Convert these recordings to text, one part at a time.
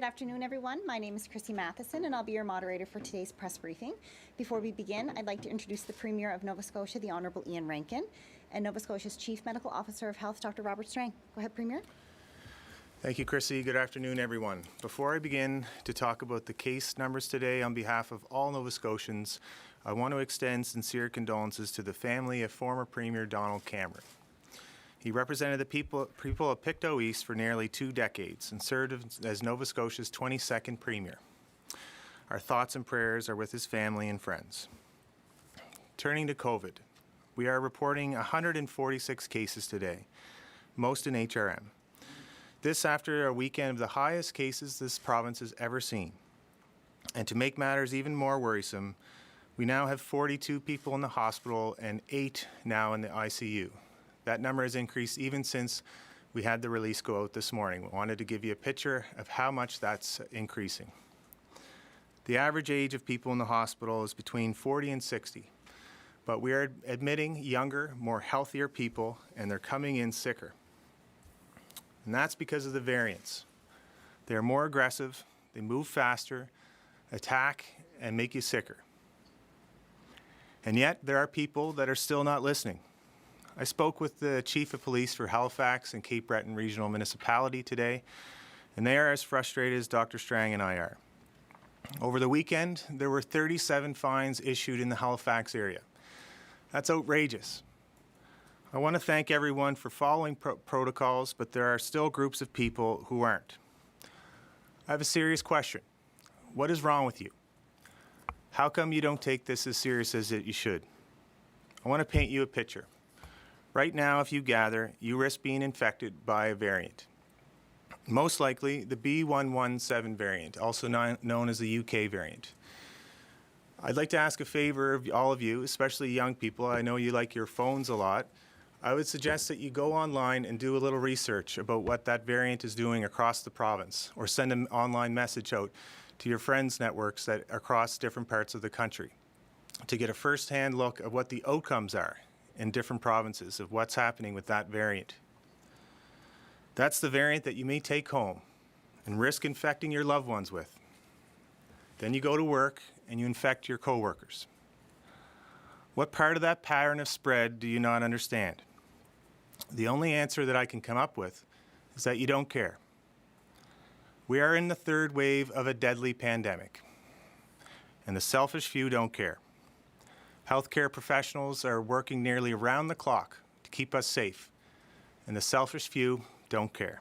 Good afternoon, everyone. My name is Chrissy Matheson, and I'll be your moderator for today's press briefing. Before we begin, I'd like to introduce the Premier of Nova Scotia, the Honourable Ian Rankin, and Nova Scotia's Chief Medical Officer of Health, Dr. Robert Strang. Go ahead, Premier. Thank you, Chrissy. Good afternoon, everyone. Before I begin to talk about the case numbers today, on behalf of all Nova Scotians, I want to extend sincere condolences to the family of former Premier Donald Cameron. He represented the people of Pictou East for nearly 2 decades and served as Nova Scotia's 22nd Premier. Our thoughts and prayers are with his family and friends. Turning to COVID, we are reporting 146 cases today, most in HRM. This after a weekend of the highest cases this province has ever seen. And to make matters even more worrisome, we now have 42 people in the hospital and 8 now in the ICU. That number has increased even since we had the release go out this morning. We wanted to give you a picture of how much that's increasing. The average age of people in the hospital is between 40 and 60, but we are admitting younger, more healthier people, and they're coming in sicker. And that's because of the variants. They're more aggressive, they move faster, attack, and make you sicker. And yet, there are people that are still not listening. I spoke with the Chief of Police for Halifax and Cape Breton Regional Municipality today, and they are as frustrated as Dr. Strang and I are. Over the weekend, there were 37 fines issued in the Halifax area. That's outrageous. I want to thank everyone for following protocols, but there are still groups of people who aren't. I have a serious question. What is wrong with you? How come you don't take this as serious as you should? I want to paint you a picture. Right now, if you gather, you risk being infected by a variant. Most likely, the B117 variant, also known as the UK variant. I'd like to ask a favor of all of you, especially young people. I know you like your phones a lot. I would suggest that you go online and do a little research about what that variant is doing across the province, or send an online message out to your friends' networks that across different parts of the country to get a first-hand look at what the outcomes are in different provinces of what's happening with that variant. That's the variant that you may take home and risk infecting your loved ones with. Then you go to work and you infect your coworkers. What part of that pattern of spread do you not understand? The only answer that I can come up with is that you don't care. We are in the 3rd wave of a deadly pandemic, and the selfish few don't care. Healthcare professionals are working nearly around the clock to keep us safe, and the selfish few don't care.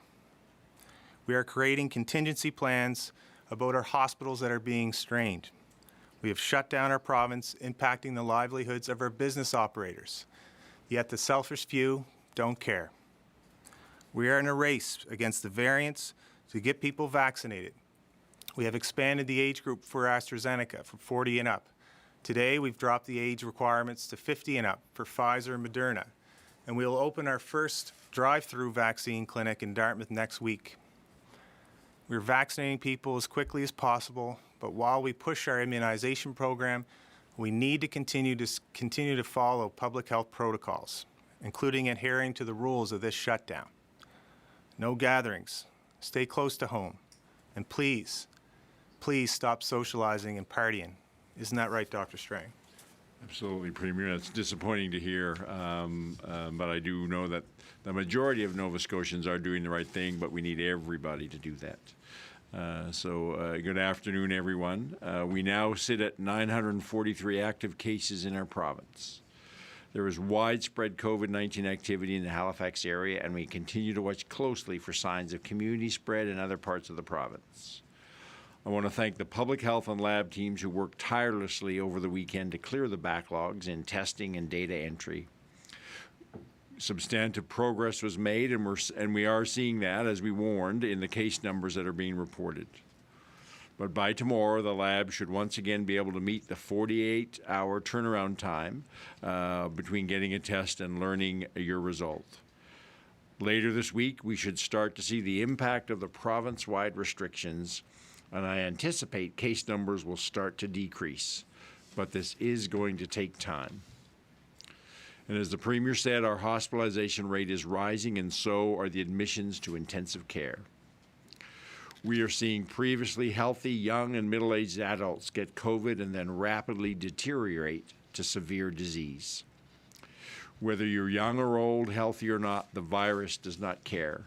We are creating contingency plans about our hospitals that are being strained. We have shut down our province, impacting the livelihoods of our business operators. Yet the selfish few don't care. We are in a race against the variants to get people vaccinated. We have expanded the age group for AstraZeneca from 40 and up. Today, we've dropped the age requirements to 50 and up for Pfizer and Moderna, and we will open our first drive-through vaccine clinic in Dartmouth next week. We're vaccinating people as quickly as possible, but while we push our immunization program, we need to continue to follow public health protocols, including adhering to the rules of this shutdown. No gatherings, stay close to home, and please stop socializing and partying. Isn't that right, Dr. Strang? Absolutely, Premier. That's disappointing to hear, but I do know that the majority of Nova Scotians are doing the right thing, but we need everybody to do that. Good afternoon, everyone. We now sit at 943 active cases in our province. There is widespread COVID-19 activity in the Halifax area, and we continue to watch closely for signs of community spread in other parts of the province. I want to thank the public health and lab teams who worked tirelessly over the weekend to clear the backlogs in testing and data entry. Substantive progress was made, and we are seeing that, as we warned, in the case numbers that are being reported. But by tomorrow, the lab should once again be able to meet the 48-hour turnaround time between getting a test and learning your result. Later this week, we should start to see the impact of the province-wide restrictions, and I anticipate case numbers will start to decrease. But this is going to take time. And as the Premier said, our hospitalization rate is rising, and so are the admissions to intensive care. We are seeing previously healthy young and middle-aged adults get COVID and then rapidly deteriorate to severe disease. Whether you're young or old, healthy or not, the virus does not care.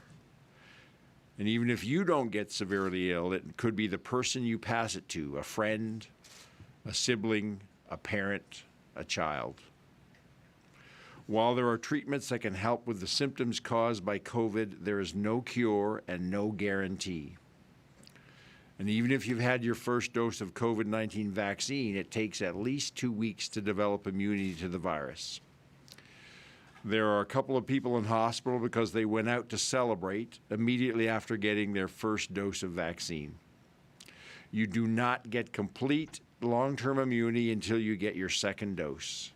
And even if you don't get severely ill, it could be the person you pass it to, a friend, a sibling, a parent, a child. While there are treatments that can help with the symptoms caused by COVID, there is no cure and no guarantee. And even if you've had your first dose of COVID-19 vaccine, it takes at least 2 weeks to develop immunity to the virus. There are a couple of people in hospital because they went out to celebrate immediately after getting their first dose of vaccine. You do not get complete long-term immunity until you get your second dose.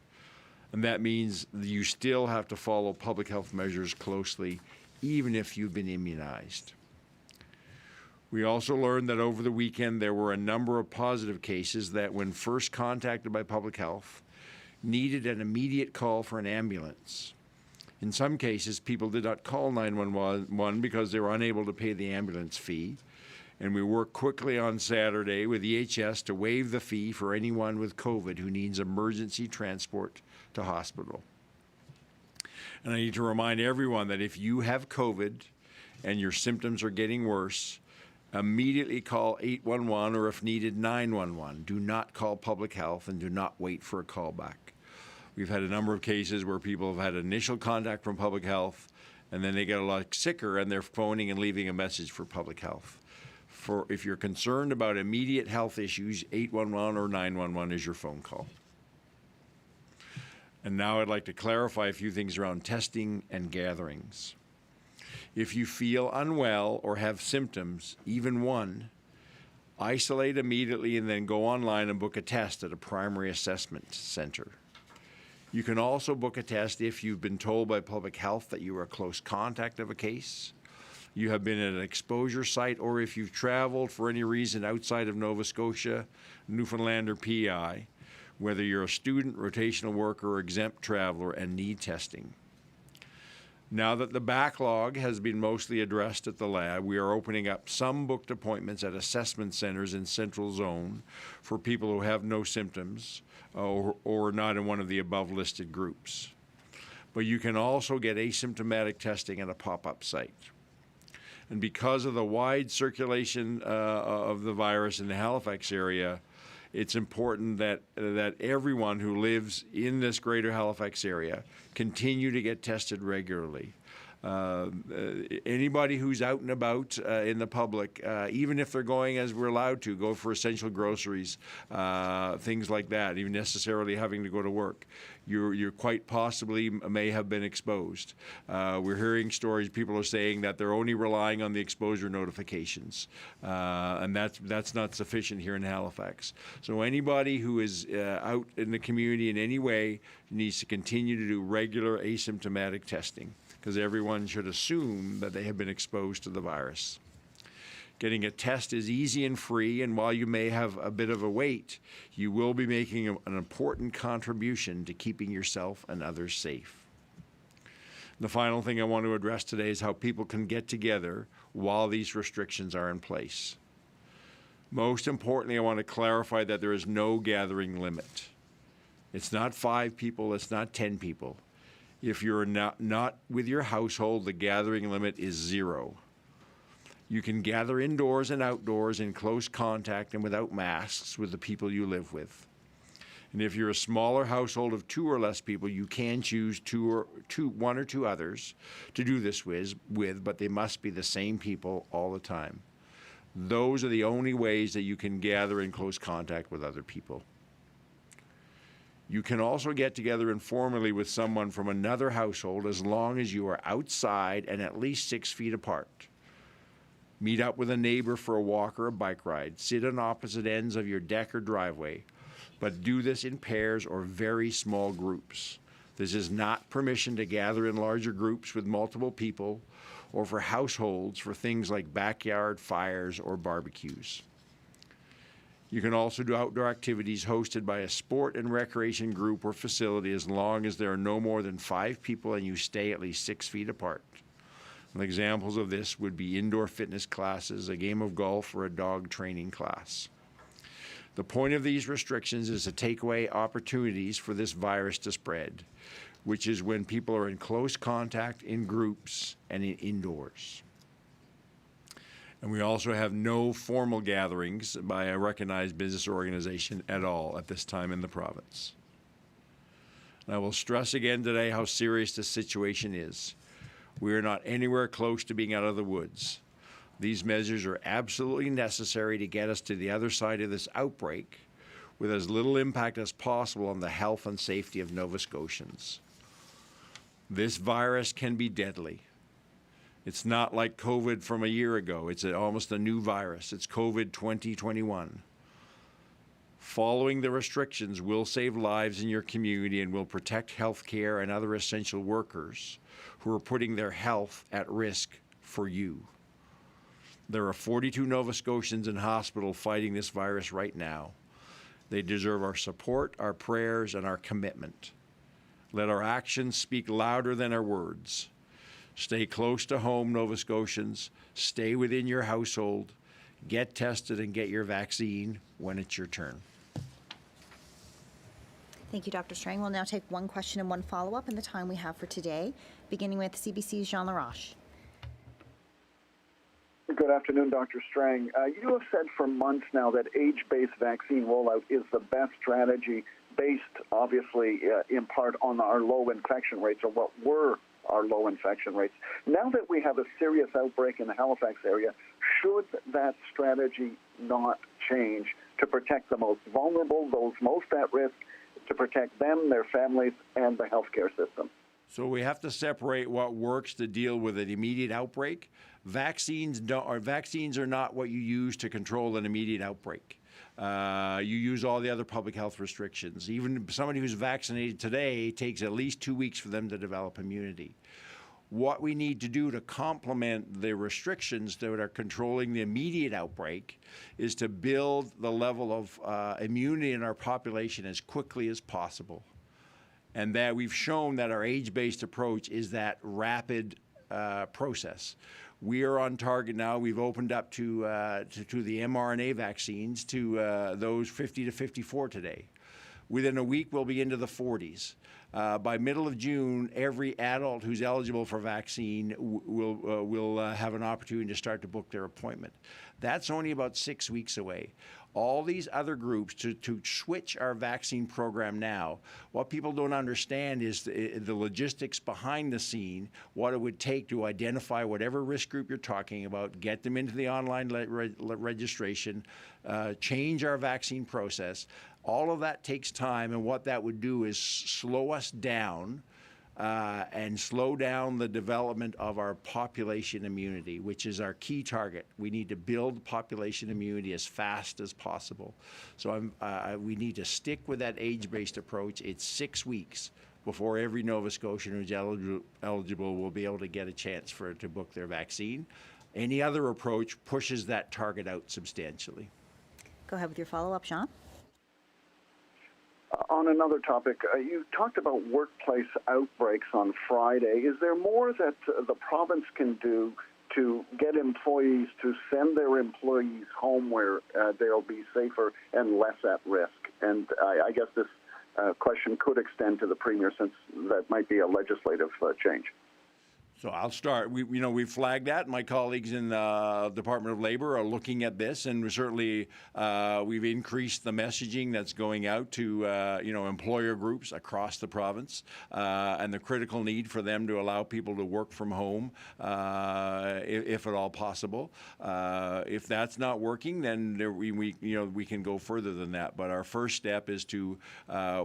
And that means you still have to follow public health measures closely, even if you've been immunized. We also learned that over the weekend there were a number of positive cases that, when first contacted by public health, needed an immediate call for an ambulance. In some cases, people did not call 911 because they were unable to pay the ambulance fee, and we worked quickly on Saturday with EHS to waive the fee for anyone with COVID who needs emergency transport to hospital. And I need to remind everyone that if you have COVID and your symptoms are getting worse, immediately call 811 or, if needed, 911. Do not call public health and do not wait for a call back. We've had a number of cases where people have had initial contact from public health, and then they get a lot sicker and they're phoning and leaving a message for public health. If you're concerned about immediate health issues, 811 or 911 is your phone call. And now I'd like to clarify a few things around testing and gatherings. If you feel unwell or have symptoms, even one, isolate immediately and then go online and book a test at a primary assessment center. You can also book a test if you've been told by public health that you are a close contact of a case, you have been at an exposure site, or if you've traveled for any reason outside of Nova Scotia, Newfoundland, or PEI, whether you're a student, rotational worker, or exempt traveler and need testing. Now that the backlog has been mostly addressed at the lab, we are opening up some booked appointments at assessment centers in Central Zone for people who have no symptoms or not in one of the above listed groups. But you can also get asymptomatic testing at a pop-up site. And because of the wide circulation of the virus in the Halifax area, it's important that everyone who lives in this greater Halifax area continue to get tested regularly. Anybody who's out and about in the public, even if they're going, as we're allowed to, go for essential groceries, things like that, even necessarily having to go to work, you quite possibly may have been exposed. We're hearing stories, people are saying that they're only relying on the exposure notifications, and that's not sufficient here in Halifax. So anybody who is out in the community in any way needs to continue to do regular asymptomatic testing, because everyone should assume that they have been exposed to the virus. Getting a test is easy and free, and while you may have a bit of a wait, you will be making an important contribution to keeping yourself and others safe. The final thing I want to address today is how people can get together while these restrictions are in place. Most importantly, I want to clarify that there is no gathering limit. It's not 5 people, it's not 10 people. If you're not with your household, the gathering limit is 0. You can gather indoors and outdoors in close contact and without masks with the people you live with. And if you're a smaller household of 2 or less people, you can choose 1 or 2 others to do this with, but they must be the same people all the time. Those are the only ways that you can gather in close contact with other people. You can also get together informally with someone from another household as long as you are outside and at least 6 feet apart. Meet up with a neighbor for a walk or a bike ride. Sit on opposite ends of your deck or driveway, but do this in pairs or very small groups. This is not permission to gather in larger groups with multiple people or for households for things like backyard fires or barbecues. You can also do outdoor activities hosted by a sport and recreation group or facility as long as there are no more than 5 people and you stay at least 6 feet apart. Examples of this would be indoor fitness classes, a game of golf, or a dog training class. The point of these restrictions is to take away opportunities for this virus to spread, which is when people are in close contact in groups and indoors. And we also have no formal gatherings by a recognized business organization at all at this time in the province. And I will stress again today how serious this situation is. We are not anywhere close to being out of the woods. These measures are absolutely necessary to get us to the other side of this outbreak with as little impact as possible on the health and safety of Nova Scotians. This virus can be deadly. It's not like COVID from a year ago. It's almost a new virus. It's COVID 2021. Following the restrictions will save lives in your community and will protect healthcare and other essential workers who are putting their health at risk for you. There are 42 Nova Scotians in hospital fighting this virus right now. They deserve our support, our prayers, and our commitment. Let our actions speak louder than our words. Stay close to home, Nova Scotians. Stay within your household. Get tested and get your vaccine when it's your turn. Thank you, Dr. Strang. We'll now take one question and one follow-up in the time we have for today, beginning with CBC's Jean Laroche. Good afternoon, Dr. Strang. You have said for months now that age-based vaccine rollout is the best strategy based, obviously, in part on our low infection rates, or what were our low infection rates. Now that we have a serious outbreak in the Halifax area, should that strategy not change to protect the most vulnerable, those most at risk, to protect them, their families, and the healthcare system? So we have to separate what works to deal with an immediate outbreak. Vaccines are not what you use to control an immediate outbreak. You use all the other public health restrictions. Even somebody who's vaccinated today, it takes at least 2 weeks for them to develop immunity. What we need to do to complement the restrictions that are controlling the immediate outbreak is to build the level of immunity in our population as quickly as possible. And that we've shown that our age-based approach is that rapid process. We are on target now. We've opened up to the mRNA vaccines to those 50 to 54 today. Within a week, we'll be into the 40s. By middle of June, every adult who's eligible for vaccine will have an opportunity to start to book their appointment. That's only about 6 weeks away. All these other groups, to switch our vaccine program now, what people don't understand is the logistics behind the scene, what it would take to identify whatever risk group you're talking about, get them into the online registration, change our vaccine process. All of that takes time, and what that would do is slow us down and slow down the development of our population immunity, which is our key target. We need to build population immunity as fast as possible. So we need to stick with that age-based approach. It's 6 weeks before every Nova Scotian who's eligible will be able to get a chance to book their vaccine. Any other approach pushes that target out substantially. Go ahead with your follow-up, Jean. On another topic, you talked about workplace outbreaks on Friday. Is there more that the province can do to get employees to send their employees home where they'll be safer and less at risk? And I guess this question could extend to the Premier, since that might be a legislative change. So I'll start. We've flagged that. My colleagues in the Department of Labor are looking at this, and certainly we've increased the messaging that's going out to employer groups across the province, and the critical need for them to allow people to work from home, if at all possible. If that's not working, then we can go further than that. But our first step is to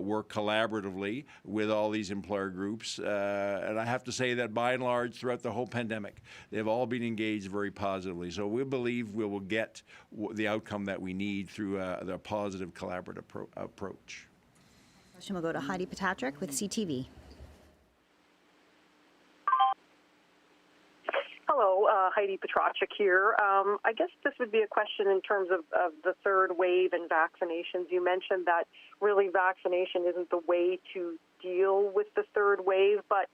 work collaboratively with all these employer groups, and I have to say that by and large, throughout the whole pandemic, they've all been engaged very positively. So we believe we will get the outcome that we need through the positive collaborative approach. Question will go to Heidi Patrick with CTV. Hello, Heidi Petrachik here. I guess this would be a question in terms of the third wave and vaccinations. You mentioned that really vaccination isn't the way to deal with the third wave, but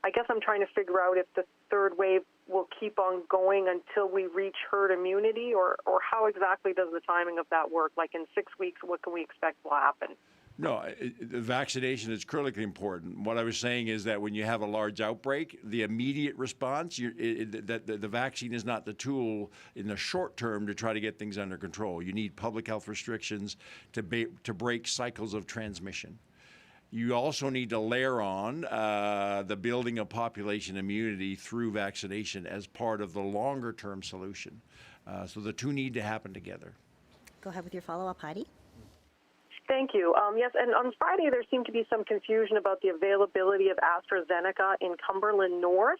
I guess I'm trying to figure out if the third wave will keep on going until we reach herd immunity, or how exactly does the timing of that work? Like in 6 weeks, what can we expect will happen? No, the vaccination is critically important. What I was saying is that when you have a large outbreak, the immediate response, the vaccine is not the tool in the short term to try to get things under control. You need public health restrictions to break cycles of transmission. You also need to layer on the building of population immunity through vaccination as part of the longer term solution. So the two need to happen together. Go ahead with your follow-up, Heidi. Thank you. Yes, and on Friday there seemed to be some confusion about the availability of AstraZeneca in Cumberland North.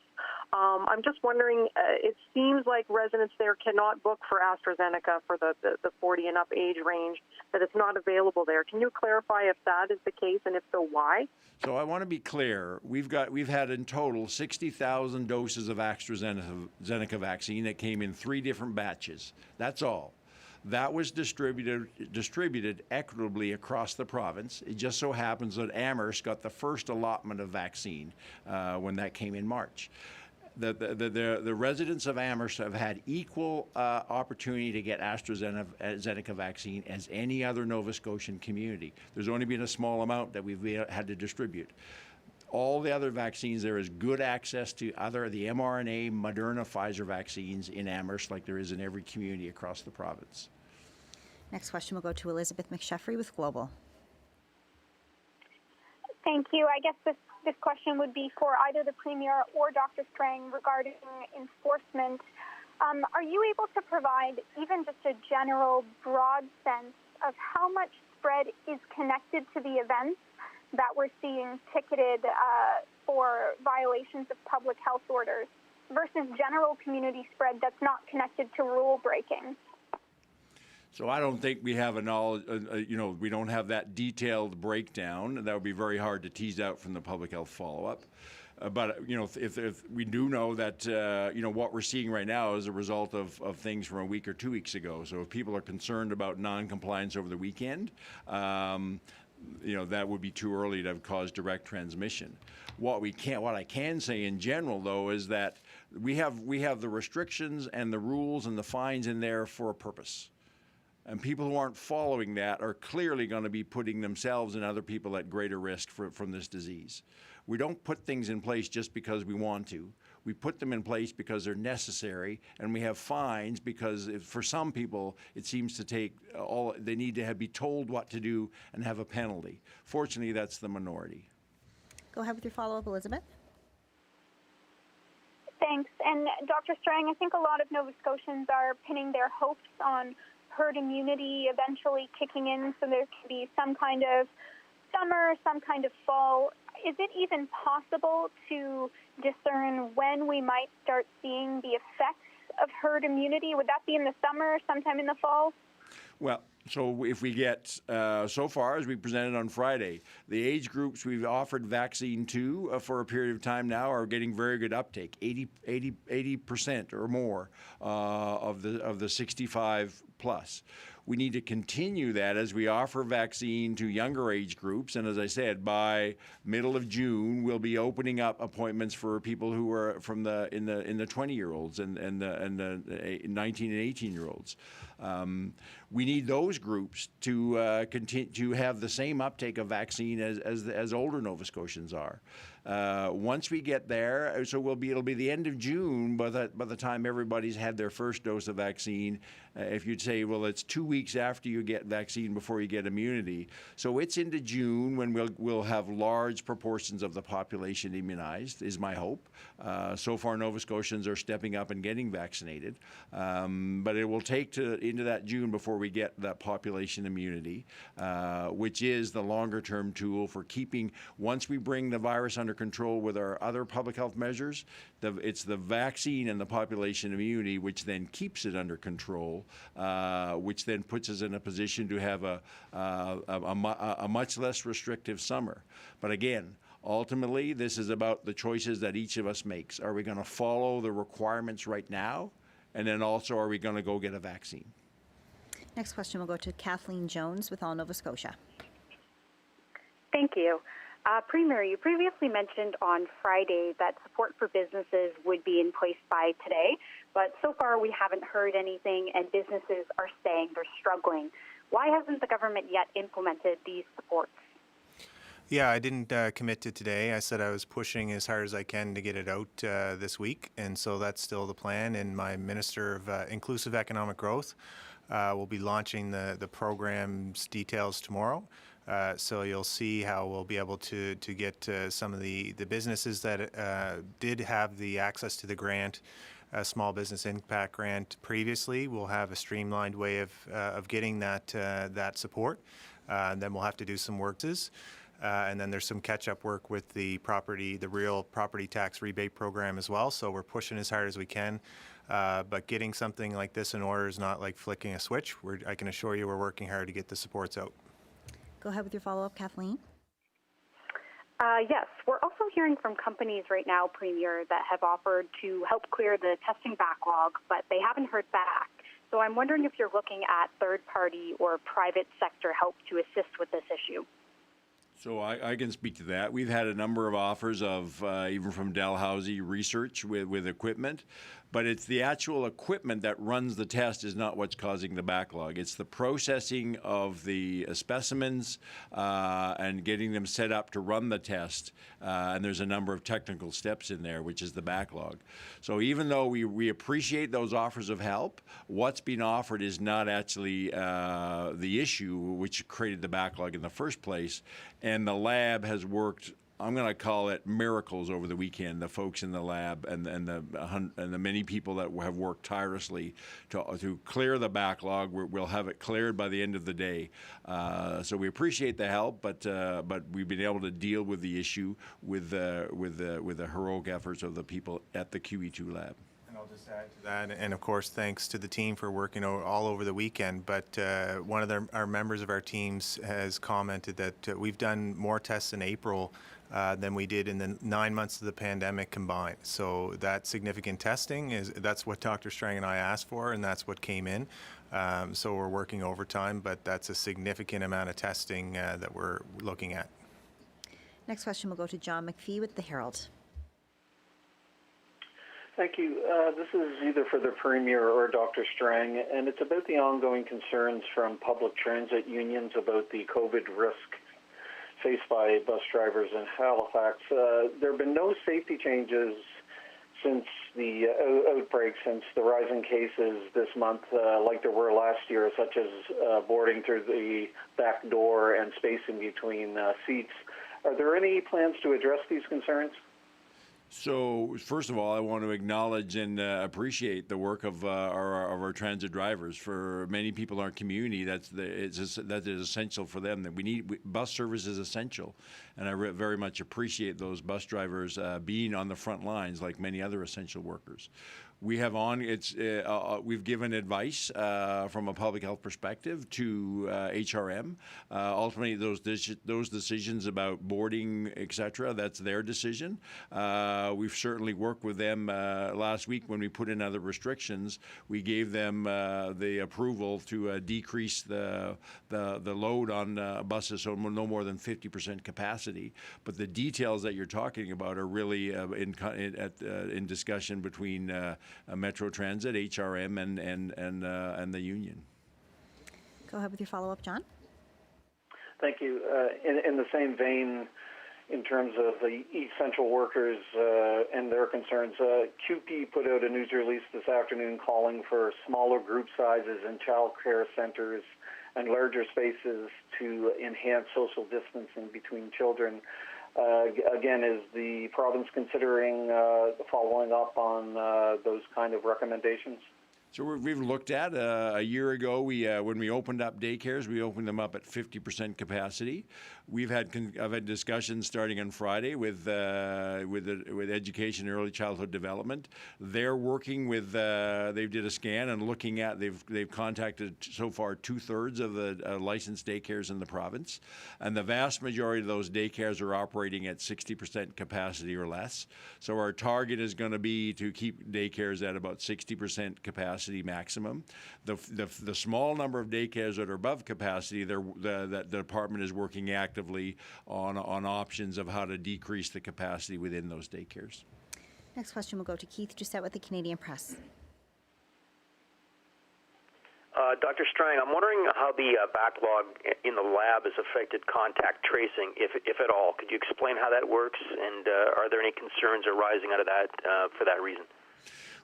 I'm just wondering, it seems like residents there cannot book for AstraZeneca for the 40 and up age range, that it's not available there. Can you clarify if that is the case, and if so, why? So I want to be clear. We've had in total 60,000 doses of AstraZeneca vaccine that came in 3 different batches. That's all. That was distributed equitably across the province. It just so happens that Amherst got the first allotment of vaccine when that came in March. The residents of Amherst have had equal opportunity to get AstraZeneca vaccine as any other Nova Scotian community. There's only been a small amount that we've had to distribute. All the other vaccines, there is good access to the mRNA, Moderna, Pfizer vaccines in Amherst like there is in every community across the province. Next question will go to Elizabeth McSheffrey with Global. Thank you. I guess this question would be for either the Premier or Dr. Strang regarding enforcement. Are you able to provide even just a general, broad sense of how much spread is connected to the events that we're seeing ticketed for violations of public health orders versus general community spread that's not connected to rule breaking? So I don't think we have a knowledge, we don't have that detailed breakdown. That would be very hard to tease out from the public health follow-up. But if we do know that, what we're seeing right now is a result of things from a week or 2 weeks ago. So if people are concerned about non-compliance over the weekend, that would be too early to have caused direct transmission. What I can say in general, though, is that we have the restrictions and the rules and the fines in there for a purpose. And people who aren't following that are clearly going to be putting themselves and other people at greater risk from this disease. We don't put things in place just because we want to. We put them in place because they're necessary, and we have fines because for some people it seems to take they need to be told what to do and have a penalty. Fortunately, that's the minority. Go ahead with your follow-up, Elizabeth. Thanks. And Dr. Strang, I think a lot of Nova Scotians are pinning their hopes on herd immunity eventually kicking in, so there can be some kind of summer, some kind of fall. Is it even possible to discern when we might start seeing the effects of herd immunity? Would that be in the summer or sometime in the fall? Well, so if we get, so far as we presented on Friday, the age groups we've offered vaccine to for a period of time now are getting very good uptake, 80% or more of the 65 plus. We need to continue that as we offer vaccine to younger age groups. And as I said, by middle of June, we'll be opening up appointments for people who are in the 20-year-olds and the 19 and 18-year-olds. We need those groups to continue to have the same uptake of vaccine as older Nova Scotians are. Once we get there, so it'll be the end of June by the time everybody's had their first dose of vaccine. If you'd say, well, it's 2 weeks after you get vaccine before you get immunity, so it's into June when we'll have large proportions of the population immunized, is my hope. So far, Nova Scotians are stepping up and getting vaccinated, but it will take into that June before we get that population immunity, which is the longer-term tool for keeping. Once we bring the virus under control with our other public health measures, it's the vaccine and the population immunity which then keeps it under control, which then puts us in a position to have a much less restrictive summer. But again, ultimately, this is about the choices that each of us makes. Are we going to follow the requirements right now? And then also, are we going to go get a vaccine? Next question will go to Kathleen Jones with All Nova Scotia. Thank you. Premier, you previously mentioned on Friday that support for businesses would be in place by today, but so far we haven't heard anything, and businesses are saying they're struggling. Why hasn't the government yet implemented these supports? Yeah, I didn't commit to today. I said I was pushing as hard as I can to get it out this week, and so that's still the plan. And my Minister of Inclusive Economic Growth will be launching the program's details tomorrow. So you'll see how we'll be able to get some of the businesses that did have the access to the grant, Small Business Impact Grant previously. We'll have a streamlined way of getting that support. Then we'll have to do some works. And then there's some catch-up work with the real property tax rebate program as well. So we're pushing as hard as we can. But getting something like this in order is not like flicking a switch. I can assure you we're working hard to get the supports out. Go ahead with your follow-up, Kathleen. Yes, we're also hearing from companies right now, Premier, that have offered to help clear the testing backlog, but they haven't heard back. So I'm wondering if you're looking at third-party or private sector help to assist with this issue. So I can speak to that. We've had a number of offers of even from Dalhousie Research with equipment, but it's the actual equipment that runs the test is not what's causing the backlog. It's the processing of the specimens and getting them set up to run the test, and there's a number of technical steps in there, which is the backlog. So even though we appreciate those offers of help, what's being offered is not actually the issue which created the backlog in the first place. And the lab has worked, I'm going to call it miracles over the weekend, the folks in the lab and the many people that have worked tirelessly to clear the backlog. We'll have it cleared by the end of the day. So we appreciate the help, but we've been able to deal with the issue with the heroic efforts of the people at the QE2 lab. And I'll just add to that, and of course, thanks to the team for working all over the weekend. But one of our members of our teams has commented that we've done more tests in April than we did in the 9 months of the pandemic combined. So that significant testing that's what Dr. Strang and I asked for, and that's what came in. So we're working overtime, but that's a significant amount of testing that we're looking at. Next question will go to John McPhee with the Herald. Thank you. This is either for the Premier or Dr. Strang, and it's about the ongoing concerns from public transit unions about the COVID risk faced by bus drivers in Halifax. There have been no safety changes since the outbreak, since the rising cases this month, like there were last year, such as boarding through the back door and spacing between seats. Are there any plans to address these concerns? So, first of all, I want to acknowledge and appreciate the work of our transit drivers. For many people in our community, that is essential for them. That bus service is essential, and I very much appreciate those bus drivers being on the front lines like many other essential workers. We have we've given advice from a public health perspective to HRM. Ultimately, those decisions about boarding, etc., that's their decision. We've certainly worked with them last week when we put in other restrictions. We gave them the approval to decrease the load on buses, so no more than 50% capacity. But the details that you're talking about are really in discussion between Metro Transit, HRM, and the union. Go ahead with your follow-up, John. Thank you. In the same vein, in terms of the essential workers and their concerns, QP put out a news release this afternoon calling for smaller group sizes in child care centers and larger spaces to enhance social distancing between children. Again, is the province considering following up on those kind of recommendations? So we've looked at a year ago. When we opened up daycares, we opened them up at 50% capacity. I've had discussions starting on Friday with education and early childhood development. They're working with. They did a scan and looking at. They've contacted so far 2/3 of the licensed daycares in the province, and the vast majority of those daycares are operating at 60% capacity or less. So our target is going to be to keep daycares at about 60% capacity. capacity maximum. The small number of daycares that are above capacity, the department is working actively on options of how to decrease the capacity within those daycares. Next question will go to Keith Doucette with the Canadian Press. Dr. Strang, I'm wondering how the backlog in the lab has affected contact tracing, if at all. Could you explain how that works, and are there any concerns arising out of that for that reason?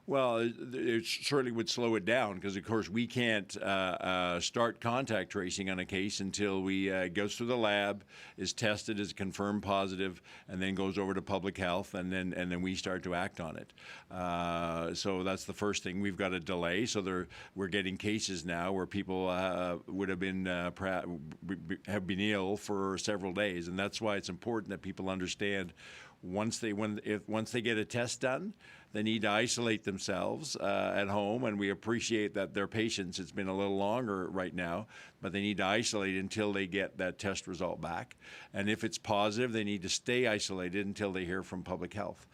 Well, it certainly would slow it down because, of course, we can't start contact tracing on a case until we goes through the lab, is tested, is confirmed positive, and then goes over to public health, and then we start to act on it. So that's the first thing. We've got a delay. So we're getting cases now where people would have been ill for several days, and that's why it's important that people understand once they get a test done, they need to isolate themselves at home, and we appreciate that their patients, it's been a little longer right now, but they need to isolate until they get that test result back. And if it's positive, they need to stay isolated until they hear from public health.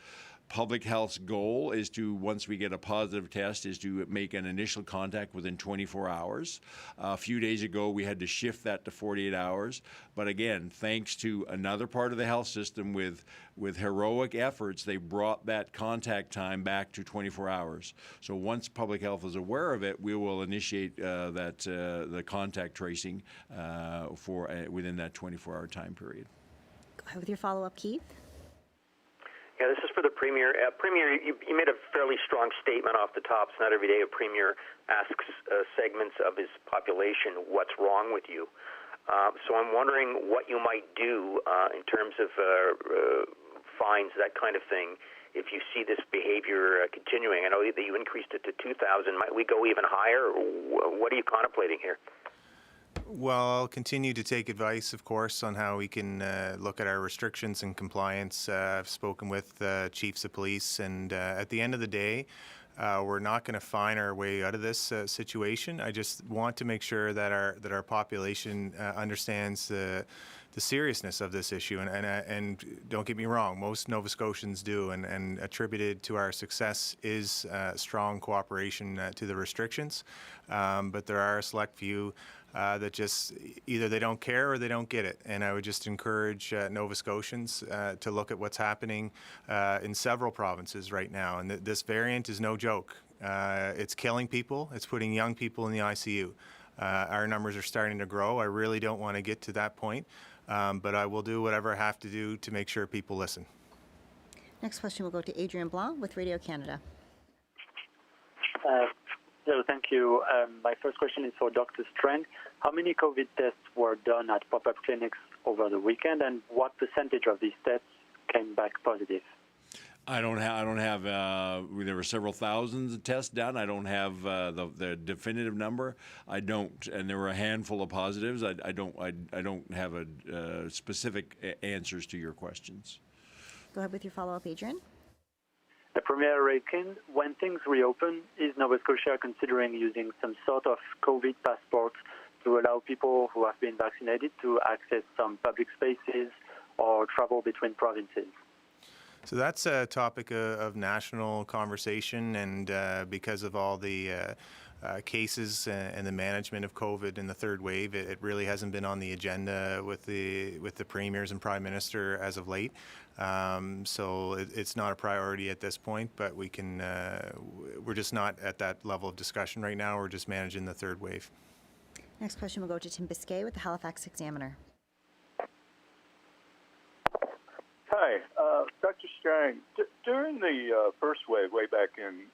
Public health's goal is to, once we get a positive test, is to make an initial contact within 24 hours. A few days ago, we had to shift that to 48 hours. But again, thanks to another part of the health system with heroic efforts, they brought that contact time back to 24 hours. So once public health is aware of it, we will initiate the contact tracing for within that 24-hour time period. Go ahead with your follow-up, Keith. Yeah, this is for the Premier. Premier, you made a fairly strong statement off the top. It's not every day a Premier asks segments of his population what's wrong with you. So I'm wondering what you might do in terms of fines, that kind of thing, if you see this behavior continuing. I know that you increased it to 2,000. Might we go even higher? What are you contemplating here? Well, I'll continue to take advice, of course, on how we can look at our restrictions and compliance. I've spoken with chiefs of police, and at the end of the day, we're not going to find our way out of this situation. I just want to make sure that our population understands the seriousness of this issue, and don't get me wrong, most Nova Scotians do, and attributed to our success is strong cooperation to the restrictions, but there are a select few that just either they don't care or they don't get it. And I would just encourage Nova Scotians to look at what's happening in several provinces right now. And this variant is no joke. It's killing people. It's putting young people in the ICU. Our numbers are starting to grow. I really don't want to get to that point, but I will do whatever I have to do to make sure people listen. Next question will go to Adrian Blanc with Radio Canada. Hello, thank you. My first question is for Dr. Strang. How many COVID tests were done at pop-up clinics over the weekend, and what percentage of these tests came back positive? I don't have. There were several thousands of tests done. I don't have the definitive number. I don't, and there were a handful of positives. I don't have specific answers to your questions. Go ahead with your follow-up, Adrian. Premier Rankin, when things reopen, is Nova Scotia considering using some sort of COVID passport to allow people who have been vaccinated to access some public spaces or travel between provinces? So that's a topic of national conversation, and because of all the cases and the management of COVID in the third wave, it really hasn't been on the agenda with the premiers and prime minister as of late. So it's not a priority at this point, but we can. We're just not at that level of discussion right now. We're just managing the third wave. Next question will go to Tim Biscay with the Halifax Examiner. Hi, Dr. Strang. During the first wave, way back in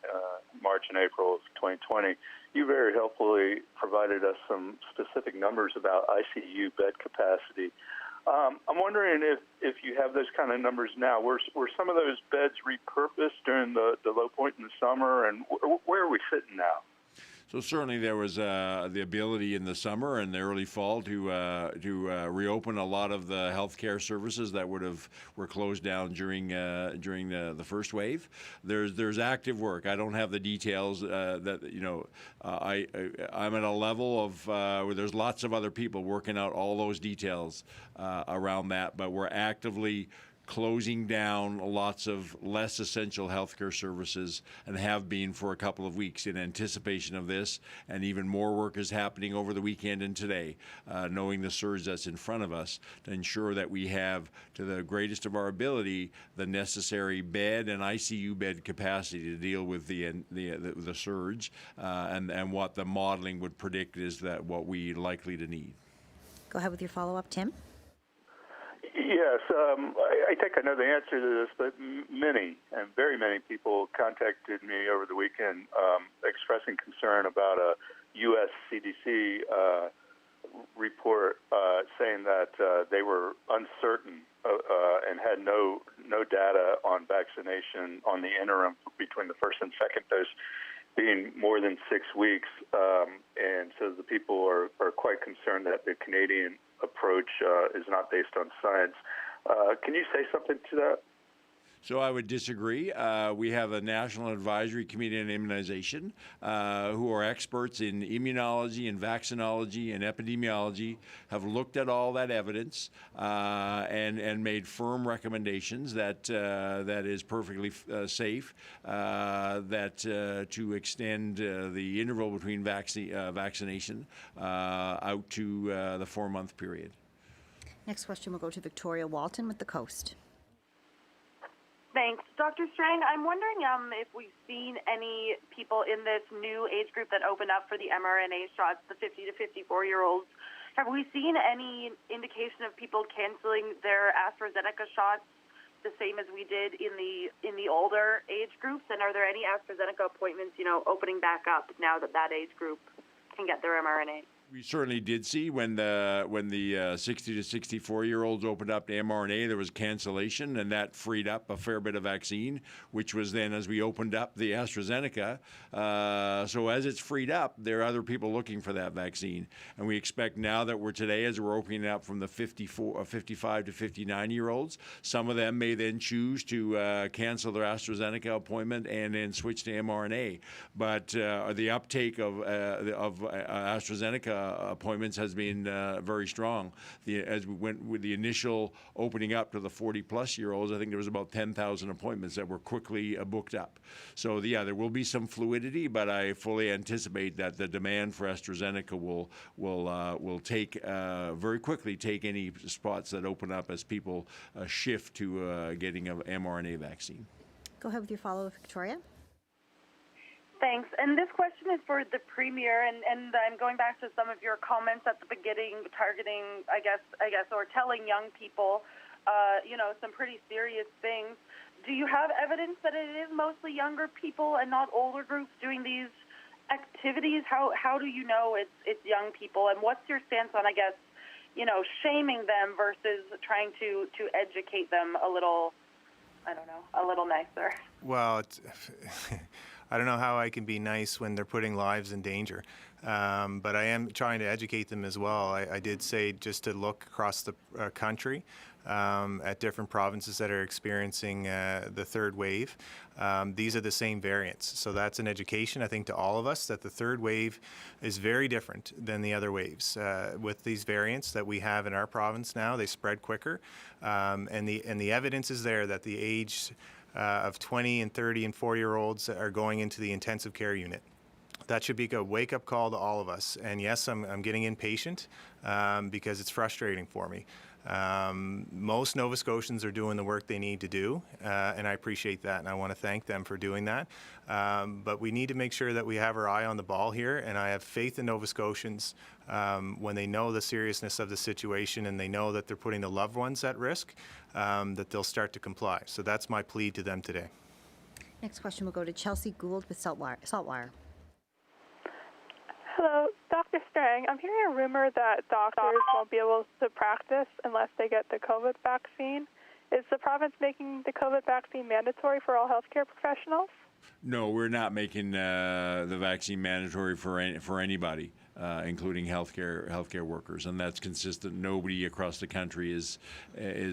March and April of 2020, you very helpfully provided us some specific numbers about ICU bed capacity. I'm wondering if you have those kind of numbers now. Were some of those beds repurposed during the low point in the summer, and where are we sitting now? So certainly there was the ability in the summer and the early fall to reopen a lot of the healthcare services that were closed down during the first wave. There's active work. I don't have the details that I'm at a level of where there's lots of other people working out all those details around that, but we're actively closing down lots of less essential healthcare services and have been for a couple of weeks in anticipation of this, and even more work is happening over the weekend and today, knowing the surge that's in front of us, to ensure that we have, to the greatest of our ability, the necessary bed and ICU bed capacity to deal with the surge, and what the modeling would predict is that what we're likely to need. Go ahead with your follow-up, Tim. Yes, I think I know the answer to this, but many, and very many people contacted me over the weekend expressing concern about a U.S. CDC report saying that they were uncertain and had no data on vaccination on the interim between the first and second dose being more than 6 weeks. And so the people are quite concerned that the Canadian approach is not based on science. Can you say something to that? So I would disagree. We have a National Advisory Committee on Immunization who are experts in immunology and vaccinology and epidemiology, have looked at all that evidence and made firm recommendations that that is perfectly safe, that to extend the interval between vaccination out to the 4-month period. Next question will go to Victoria Walton with the Coast. Thanks. Dr. Strang, I'm wondering if we've seen any people in this new age group that opened up for the mRNA shots, the 50 to 54-year-olds. Have we seen any indication of people canceling their AstraZeneca shots the same as we did in the older age groups? And are there any AstraZeneca appointments, opening back up now that age group can get their mRNA? We certainly did see when the 60 to 64-year-olds opened up to mRNA, there was cancellation, and that freed up a fair bit of vaccine, which was then as we opened up the AstraZeneca. So as it's freed up, there are other people looking for that vaccine. And we expect now that as we're opening up from the 55 to 59-year-olds, some of them may then choose to cancel their AstraZeneca appointment and then switch to mRNA. But the uptake of AstraZeneca appointments has been very strong. As we went with the initial opening up to the 40-plus-year-olds, I think there was about 10,000 appointments that were quickly booked up. So, there will be some fluidity, but I fully anticipate that the demand for AstraZeneca will very quickly take any spots that open up as people shift to getting an mRNA vaccine. Go ahead with your follow-up, Victoria. Thanks. And this question is for the Premier, and I'm going back to some of your comments at the beginning, targeting, I guess, or telling young people, some pretty serious things. Do you have evidence that it is mostly younger people and not older groups doing these activities? How do you know it's young people? And what's your stance on, shaming them versus trying to educate them a little, a little nicer? Well, I don't know how I can be nice when they're putting lives in danger, but I am trying to educate them as well. I did say just to look across the country at different provinces that are experiencing the third wave. These are the same variants. So that's an education, I think, to all of us that the third wave is very different than the other waves. With these variants that we have in our province now, they spread quicker, and the evidence is there that the age of 20 and 30 and 4-year-olds are going into the intensive care unit. That should be a wake-up call to all of us. And yes, I'm getting impatient because it's frustrating for me. Most Nova Scotians are doing the work they need to do, and I appreciate that, and I want to thank them for doing that. But we need to make sure that we have our eye on the ball here, and I have faith in Nova Scotians when they know the seriousness of the situation and they know that they're putting the loved ones at risk, that they'll start to comply. So that's my plea to them today. Next question will go to Chelsea Gould with Saltwire. Hello, Dr. Strang. I'm hearing a rumor that doctors won't be able to practice unless they get the COVID vaccine. Is the province making the COVID vaccine mandatory for all healthcare professionals? No, we're not making the vaccine mandatory for anybody, including healthcare workers, and that's consistent. Nobody across the country is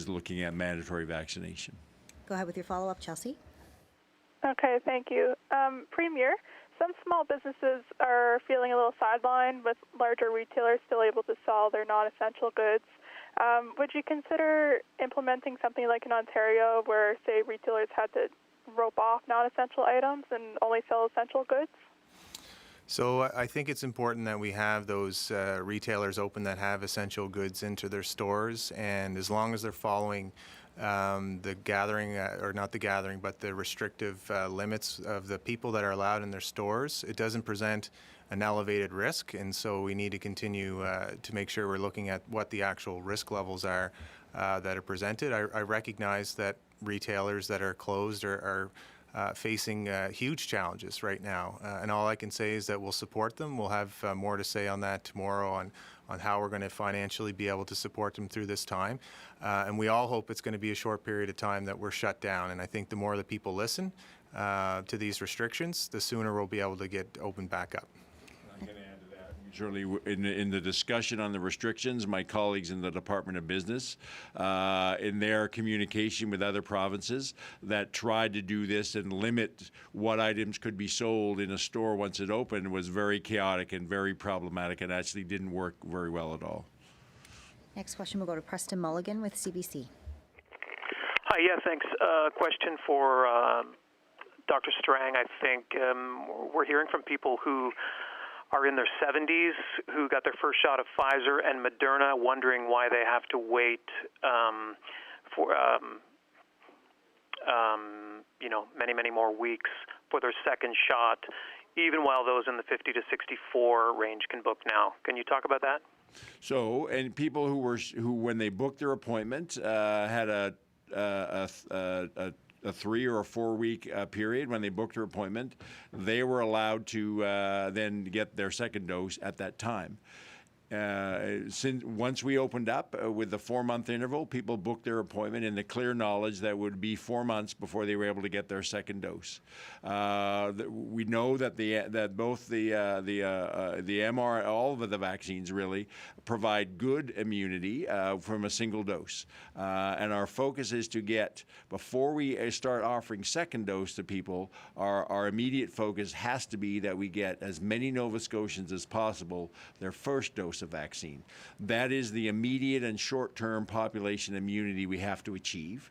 looking at mandatory vaccination. Go ahead with your follow-up, Chelsea. Okay, thank you. Premier, some small businesses are feeling a little sidelined with larger retailers still able to sell their non-essential goods. Would you consider implementing something like in Ontario where, say, retailers had to rope off non-essential items and only sell essential goods? So I think it's important that we have those retailers open that have essential goods into their stores, and as long as they're following the gathering, or not the gathering, but the restrictive limits of the people that are allowed in their stores, it doesn't present an elevated risk, and so we need to continue to make sure we're looking at what the actual risk levels are that are presented. I recognize that retailers that are closed are facing huge challenges right now, and all I can say is that we'll support them. We'll have more to say on that tomorrow on how we're going to financially be able to support them through this time, and we all hope it's going to be a short period of time that we're shut down, and I think the more that people listen to these restrictions, the sooner we'll be able to get open back up. Certainly, in the discussion on the restrictions, my colleagues in the Department of Business, in their communication with other provinces that tried to do this and limit what items could be sold in a store once it opened, was very chaotic and very problematic, and actually didn't work very well at all. Next question will go to Preston Mulligan with CBC. Hi, yeah, thanks. Question for Dr. Strang. I think we're hearing from people who are in their 70s who got their first shot of Pfizer and Moderna, wondering why they have to wait for many more weeks for their second shot, even while those in the 50 to 64 range can book now. Can you talk about that? So, and people who when they booked their appointment had a 3 or a 4 week period when they booked their appointment, they were allowed to then get their second dose at that time. Once we opened up with the 4-month interval, people booked their appointment in the clear knowledge that would be 4 months before they were able to get their second dose. We know that both the mRNA, all of the vaccines really provide good immunity from a single dose, and our focus is to get, before we start offering second dose to people, our immediate focus has to be that we get as many Nova Scotians as possible their first dose of vaccine. That is the immediate and short-term population immunity we have to achieve.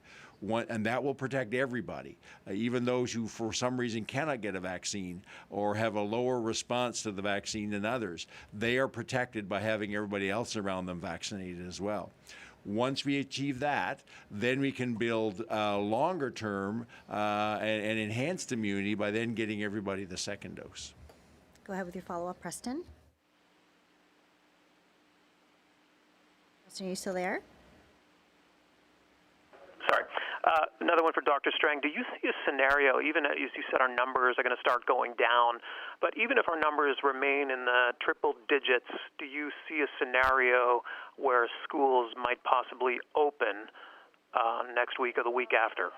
And that will protect everybody, even those who for some reason cannot get a vaccine or have a lower response to the vaccine than others. They are protected by having everybody else around them vaccinated as well. Once we achieve that, then we can build longer term and enhanced immunity by then getting everybody the second dose. Go ahead with your follow-up, Preston. Preston, are you still there? Sorry. Another one for Dr. Strang. Do you see a scenario, even as you said our numbers are going to start going down, but even if our numbers remain in the triple digits, do you see a scenario where schools might possibly open next week or the week after?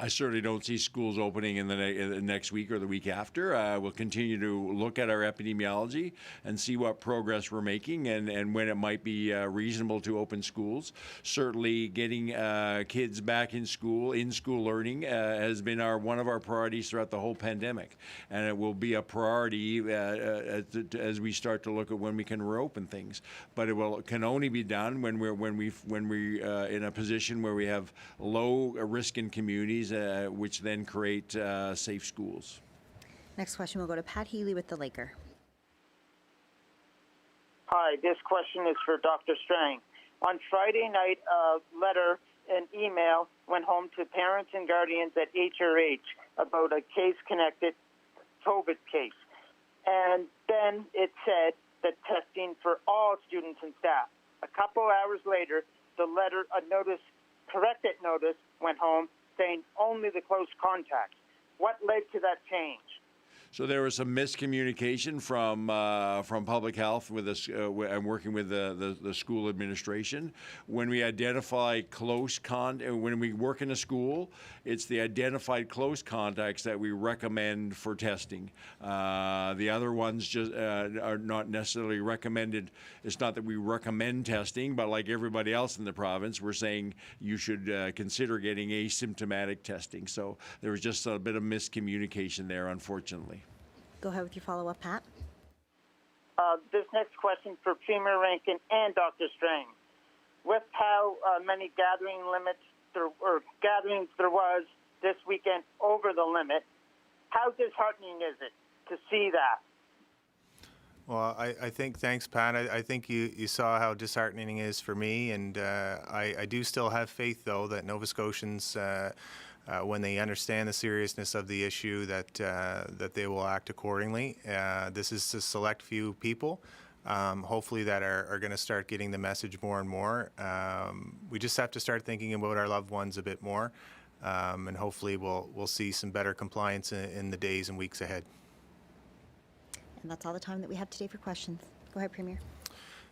I certainly don't see schools opening in the next week or the week after. We'll continue to look at our epidemiology and see what progress we're making and when it might be reasonable to open schools. Certainly getting kids back in school learning has been one of our priorities throughout the whole pandemic. And it will be a priority as we start to look at when we can reopen things. But can only be done when we're in a position where we have low risk in communities, which then create safe schools. Next question will go to Pat Healy with The Laker. Hi, this question is for Dr. Strang. On Friday night, a letter and email went home to parents and guardians at HRH about a case-connected COVID case. And then it said that testing for all students and staff. A couple hours later, the letter, corrected notice went home saying only the close contacts. What led to that change? So there was some miscommunication from public health with us and working with the school administration. When we identify when we work in a school, it's the identified close contacts that we recommend for testing. The other ones just are not necessarily recommended. It's not that we recommend testing, but like everybody else in the province, we're saying you should consider getting asymptomatic testing. So there was just a bit of miscommunication there, unfortunately. Go ahead with your follow-up, Pat. This next question for Premier Rankin and Dr. Strang. with how many gatherings there was this weekend over the limit, how disheartening is it to see that? Well, I think, thanks, Pat. I think you saw how disheartening it is for me, and I do still have faith, though, that Nova Scotians, when they understand the seriousness of the issue, that they will act accordingly. This is a select few people, hopefully, that are going to start getting the message more and more. We just have to start thinking about our loved ones a bit more, and hopefully we'll see some better compliance in the days and weeks ahead. And that's all the time that we have today for questions. Go ahead, Premier.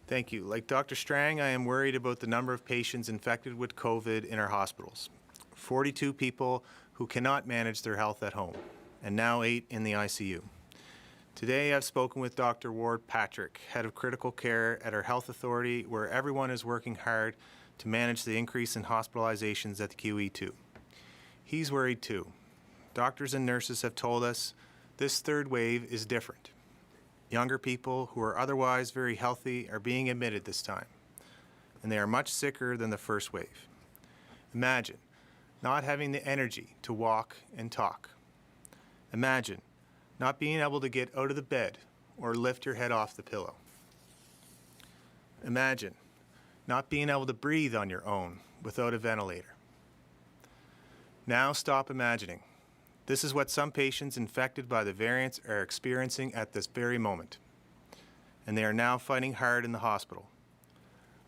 Thank you. Like Dr. Strang, I am worried about the number of patients infected with COVID in our hospitals. 42 people who cannot manage their health at home, and now 8 in the ICU. Today, I've spoken with Dr. Ward Patrick, Head of Critical Care at our Health Authority, where everyone is working hard to manage the increase in hospitalizations at the QE2. He's worried too. Doctors and nurses have told us this third wave is different. Younger people who are otherwise very healthy are being admitted this time, and they are much sicker than the first wave. Imagine not having the energy to walk and talk. Imagine not being able to get out of the bed or lift your head off the pillow. Imagine not being able to breathe on your own without a ventilator. Now stop imagining. This is what some patients infected by the variants are experiencing at this very moment, and they are now fighting hard in the hospital.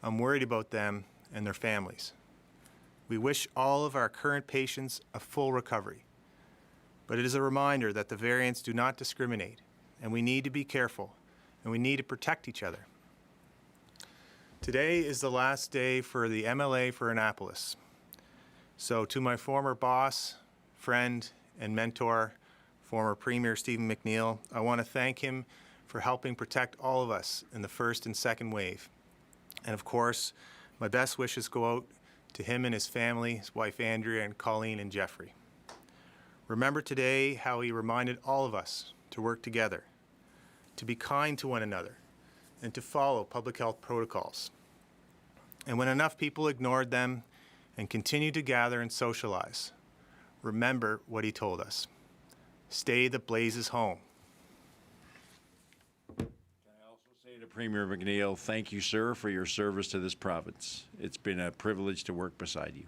I'm worried about them and their families. We wish all of our current patients a full recovery, but it is a reminder that the variants do not discriminate, and we need to be careful, and we need to protect each other. Today is the last day for the MLA for Annapolis. So to my former boss, friend, and mentor, former Premier Stephen McNeil, I want to thank him for helping protect all of us in the first and second wave. And of course, my best wishes go out to him and his family, his wife Andrea, and Colleen and Jeffrey. Remember today how he reminded all of us to work together, to be kind to one another, and to follow public health protocols. And when enough people ignored them and continued to gather and socialize, remember what he told us. Stay the blazes home. Can I also say to Premier McNeil, thank you, sir, for your service to this province. It's been a privilege to work beside you.